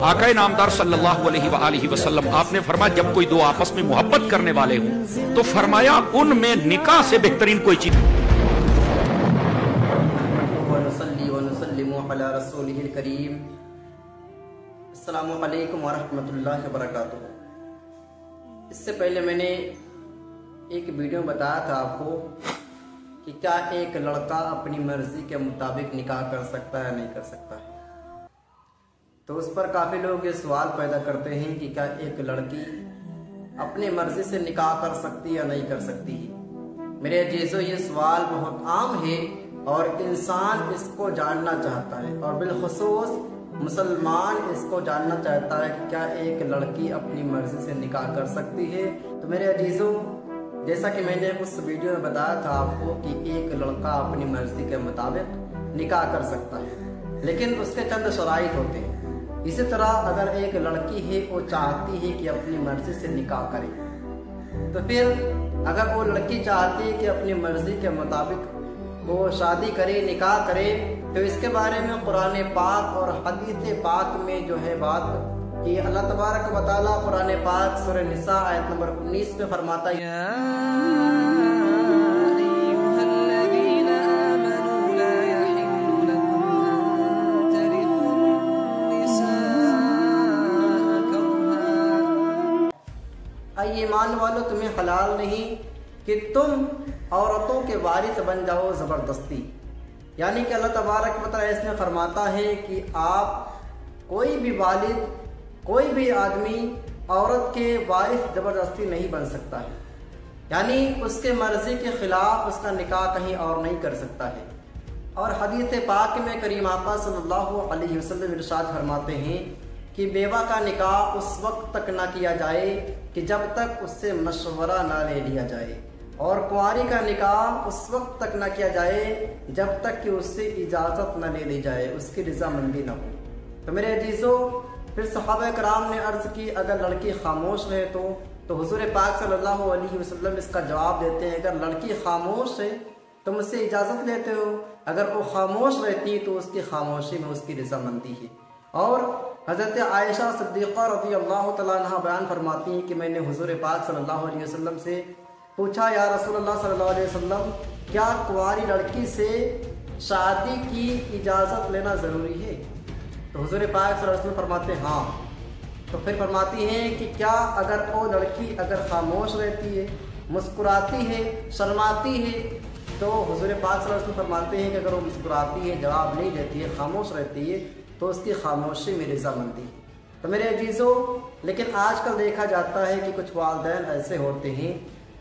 आका नामदार सल्लल्लाहु अलैहि वसल्लम आपने फरमाया जब कोई दो आपस में मोहब्बत करने वाले हों तो फरमाया उनमें निकाह से बेहतरीन कोई चीज। अस्सलामु अलैकुम वरहमतुल्लाहि वबरकातुहू। इससे पहले मैंने एक वीडियो में बताया था आपको कि क्या एक लड़का अपनी मर्जी के मुताबिक निकाह कर सकता है या नहीं कर सकता है। तो उस पर काफ़ी लोग ये सवाल पैदा करते हैं कि क्या एक लड़की अपनी मर्जी से निकाह कर सकती है या नहीं कर सकती है। मेरे अजीजों, ये सवाल बहुत आम है और इंसान इसको जानना चाहता है और बिलखुसूस मुसलमान इसको जानना चाहता है कि क्या एक लड़की अपनी मर्जी से निकाह कर सकती है। तो मेरे अजीजों, जैसा कि मैंने उस वीडियो में बताया था आपको कि एक लड़का अपनी मर्जी के मुताबिक निकाह कर सकता है, लेकिन उसके चंद शराइत होते हैं। इसी तरह अगर एक लड़की है वो चाहती है कि अपनी मर्जी से निकाह करे, तो फिर अगर वो लड़की चाहती है कि अपनी मर्जी के मुताबिक वो शादी करे, निकाह करे, तो इसके बारे में कुरान पाक और हदीस पाक में जो है बात कि अल्लाह तबारक व तआला कुरान पाक सूरह निसा आयत नंबर 19 में फरमाता है, ईमान वालों तुम्हें हलाल नहीं कि तुम औरतों के वारिस बन जाओ ज़बरदस्ती। यानी कि अल्लाह तबारक व तआला इसमें फरमाता है कि आप कोई भी वालिद, कोई भी आदमी औरत के वारिस ज़बरदस्ती नहीं बन सकता है। यानी उसके मर्जी के खिलाफ उसका निकाह कहीं और नहीं कर सकता है। और हदीस पाक में करीम आका सल्लल्लाहु अलैहि वसल्लम इरशाद फरमाते हैं कि बेवा का निकाह उस वक्त तक ना किया जाए कि जब तक उससे मशवरा ना ले लिया जाए, और कुंवारी का निकाह उस वक्त तक ना किया जाए जब तक कि उससे इजाज़त न ले ली जाए, उसकी रजामंदी न हो। तो मेरे अजीज़ों, फिर सहाबा कराम ने अर्ज़ की अगर लड़की खामोश रहे तो हुजूर पाक सल्लल्लाहु अलैहि वसल्लम इसका जवाब देते हैं अगर लड़की खामोश है तो मुझसे इजाज़त लेते हो, अगर वो खामोश रहती तो उसकी खामोशी में उसकी रजामंदी है। और हज़रत आयशा सिद्दीक़ा रज़ी अल्लाह तआला अन्हा बयान फरमाती हैं कि मैंने हुज़ूर पाक सल्लल्लाहु अलैहि वसल्लम से पूछा, या रसूलल्लाह सल्लल्लाहु अलैहि वसल्लम, क्या कुंवारी लड़की से शादी की इजाज़त लेना ज़रूरी है? तो हुज़ूर पाक सल्लल्लाहु अलैहि वसल्लम फरमाते हैं हाँ। तो फिर फरमाती हैं कि क्या अगर वो लड़की अगर खामोश रहती है, मुस्कुराती है, शर्माती है, तो हुज़ूर पाक सल्लल्लाहु अलैहि वसल्म फरमाते हैं कि अगर वो मुस्कुराती है, जवाब नहीं देती है, खामोश रहती है, तो उसकी खामोशी में रजामंदी। तो मेरे अजीज़ों, लेकिन आजकल देखा जाता है कि कुछ वालिदैन ऐसे होते हैं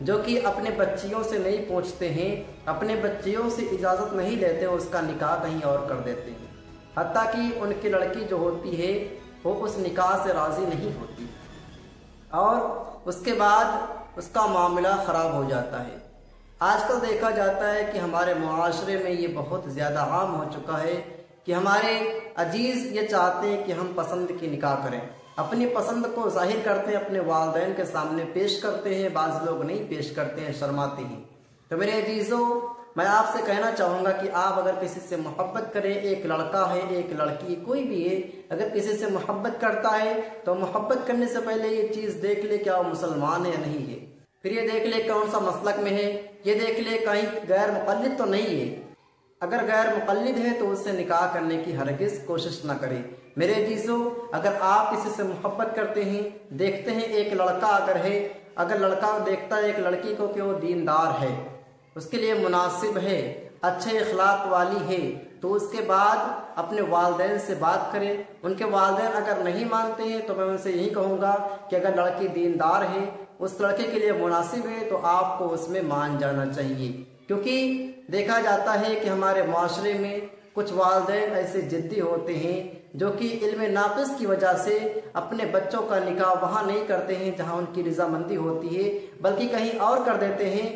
जो कि अपने बच्चियों से नहीं पूछते हैं, अपने बच्चियों से इजाज़त नहीं लेते हैं, उसका निकाह कहीं और कर देते हैं। हत्ता कि उनकी लड़की जो होती है वो उस निकाह से राज़ी नहीं होती और उसके बाद उसका मामला ख़राब हो जाता है। आजकल देखा जाता है कि हमारे मुआशरे में ये बहुत ज़्यादा आम हो चुका है कि हमारे अजीज़ ये चाहते हैं कि हम पसंद की निकाह करें, अपनी पसंद को जाहिर करते हैं, अपने वालिदैन के सामने पेश करते हैं, बाज़ लोग नहीं पेश करते हैं, शर्माते हैं। तो मेरे अजीज़ों, मैं आपसे कहना चाहूँगा कि आप अगर किसी से मोहब्बत करें, एक लड़का है, एक लड़की, कोई भी है, अगर किसी से मोहब्बत करता है तो मोहब्बत करने से पहले ये चीज़ देख ले क्या वो मुसलमान है या नहीं है, फिर ये देख ले कौन सा मसलक में है, ये देख ले कहीं गैर मुक़ल्लिद तो नहीं है। अगर गैर मुक़ल्लिद है तो उससे निकाह करने की हरगिज़ कोशिश ना करें। मेरे अजीज़ों, अगर आप किसी से मोहब्बत करते हैं, देखते हैं एक लड़का अगर है, अगर लड़का देखता है एक लड़की को कि वो दीनदार है, उसके लिए मुनासिब है, अच्छे अखलाक वाली है, तो उसके बाद अपने वालिदैन से बात करें। उनके वालिदैन अगर नहीं मानते हैं तो मैं उनसे यही कहूँगा कि अगर लड़की दीनदार है, उस लड़के के लिए मुनासिब है, तो आपको उसमें मान जाना चाहिए। क्योंकि देखा जाता है कि हमारे माशरे में कुछ वालिदैन ऐसे ज़िद्दी होते हैं जो कि इल्म नाक़िस की वजह से अपने बच्चों का निकाह वहाँ नहीं करते हैं जहाँ उनकी रजामंदी होती है, बल्कि कहीं और कर देते हैं।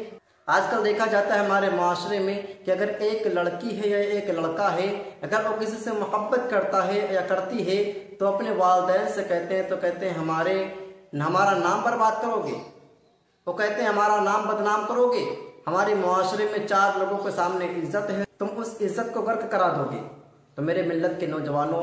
आजकल देखा जाता है हमारे माशरे में कि अगर एक लड़की है या एक लड़का है, अगर वो किसी से मोहब्बत करता है या करती है तो अपने वालिदैन से कहते हैं, तो कहते हैं हमारा नाम बर्बाद करोगे, वो कहते हैं हमारा नाम बदनाम करोगे, हमारे मुआशरे में 4 लोगों के सामने इज्जत है, तुम उस इज्जत को गर्क करा दोगे। तो मेरे मिल्लत के नौजवानों,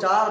4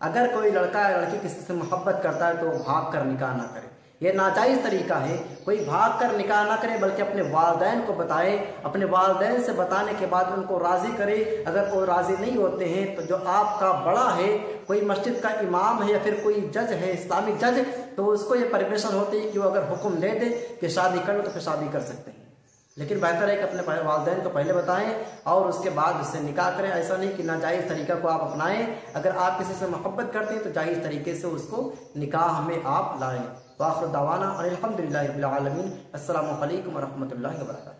अगर कोई लड़का या लड़की किसी से मोहब्बत करता है तो भाग कर निकाह ना करे, ये नाजायज़ तरीका है। कोई भाग कर निकाह ना करे बल्कि अपने वालिदैन को बताए, अपने वालिदैन से बताने के बाद उनको राज़ी करे। अगर वो राज़ी नहीं होते हैं तो जो आपका बड़ा है, कोई मस्जिद का इमाम है या फिर कोई जज है, इस्लामिक जज, तो उसको ये परमिशन होती है कि वो अगर हुक्म दे दे कि शादी कर लो तो फिर शादी कर सकते हैं। लेकिन बेहतर है कि अपने वालिदैन को पहले बताएं और उसके बाद उससे निकाह करें। ऐसा नहीं कि नाजायज़ तरीका को आप अपनाएं। अगर आप किसी से मोहब्बत करते हैं तो जायज़ तरीके से उसको निकाह में आप लाएं। वाखिर दावाना अनिल हम्दुलिल्लाहि रब्बिल आलमीन। अस्सलामु अलैकुम व रहमतुल्लाहि व बरकातुहू।